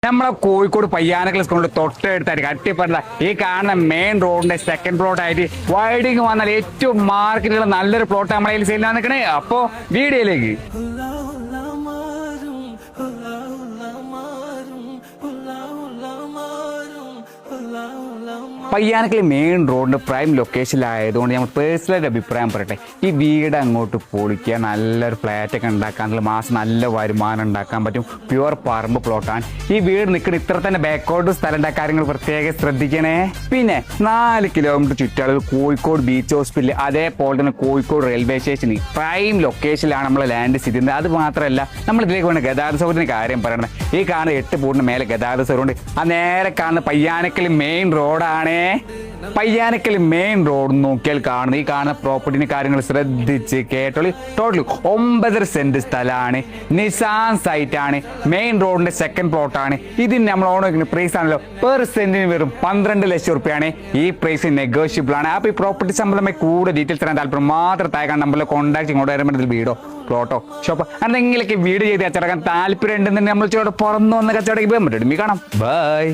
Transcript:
നമ്മളെ കോഴിക്കോട് പയ്യാനക്കൽ സ്കൂളിന്റെ തൊട്ടടുത്തായിരിക്കും അട്ടിപ്പറ ഈ കാണുന്ന മെയിൻ റോഡിന്റെ സെക്കൻഡ് പ്ലോട്ട് ആയിട്ട് വൈഡിങ് വന്നാൽ ഏറ്റവും മാർക്കറ്റുള്ള നല്ലൊരു പ്ലോട്ട് നമ്മളെ കയ്യിൽ സെയിൽ നിൽക്കണേ. അപ്പോ വീഡിയോയിലേക്ക് പയ്യാനക്കൽ മെയിൻ റോഡിന്റെ പ്രൈം ലൊക്കേഷനിലായതുകൊണ്ട് നമ്മൾ പേഴ്സണൽ അഭിപ്രായം പറയട്ടെ, ഈ വീട് അങ്ങോട്ട് പൊളിക്കുക, നല്ലൊരു ഫ്ലാറ്റ് ഒക്കെ ഉണ്ടാക്കാൻ മാസം നല്ല വരുമാനം ഉണ്ടാക്കാൻ പറ്റും. പ്യുവർ പറമ്പ് പ്ലോട്ടാണ് ഈ വീട് നിൽക്കുന്ന. ഇത്ര തന്നെ ബാക്കോട്ട് സ്ഥലം കാര്യങ്ങൾ പ്രത്യേകം ശ്രദ്ധിക്കണേ. പിന്നെ 4 കിലോമീറ്റർ ചുറ്റളവിൽ കോഴിക്കോട് ബീച്ച് ഹോസ്പിറ്റൽ, അതേപോലെ തന്നെ കോഴിക്കോട് റെയിൽവേ സ്റ്റേഷൻ പ്രൈം ലൊക്കേഷനിലാണ് നമ്മളെ ലാൻഡ് സ്ഥിതി ചെയ്യുന്നത്. അത് മാത്രമല്ല നമ്മൾ ഇതിലേക്ക് വേണ്ട ഗതാഗത സൗകര്യത്തിന്റെ കാര്യം പറയണത്. ഈ കാണുന്ന 8 ബോട്ടിന് മേലെ ഗതാഗത സൗകര്യമുണ്ട്. ആ നേരെ കാണുന്ന പയ്യാനക്കൽ മെയിൻ റോഡാണ്. പയ്യാനക്കൽ മെയിൻ റോഡ് നോക്കിയാൽ കാണുന്നത് ഈ കാണുന്ന പ്രോപ്പർട്ടിന്റെ കാര്യങ്ങൾ ശ്രദ്ധിച്ച് കേട്ടോളി. ടോട്ടൽ 9.5 സെന്റ് സ്ഥലമാണ്. നിസാൻ സൈറ്റ് ആണ്. മെയിൻ റോഡിന്റെ സെക്കൻഡ് പ്ലോട്ടാണ്. ഇതിന് നമ്മൾ ഓൺ പ്രൈസ് ആണല്ലോ, പെർ സെന്റിന് വെറും 12 ലക്ഷം റുപ്യാണ്. ഈ പ്രൈസ് നെഗോഷ്യബിൾ ആണ്. അപ്പൊ ഈ പ്രോപ്പർട്ടി സംബന്ധമായി കൂടുതൽ ഡീറ്റെയിൽസ് തരാൻ താല്പര്യം മാത്രം താഴെ നമ്പറിൽ കോൺടാക്ട് ഇങ്ങോട്ട് വരുമ്പോൾ വീടോ പ്ലോട്ടോ ഷോപ്പോ എന്തെങ്കിലുമൊക്കെ വീട് ചെയ്ത് കച്ചവടക്കാൻ താല്പര്യം ഉണ്ടെന്നുണ്ടെങ്കിൽ നമ്മൾ ചോടെ പുറന്നു വന്ന് കച്ചവടം കാണാം. ബൈ.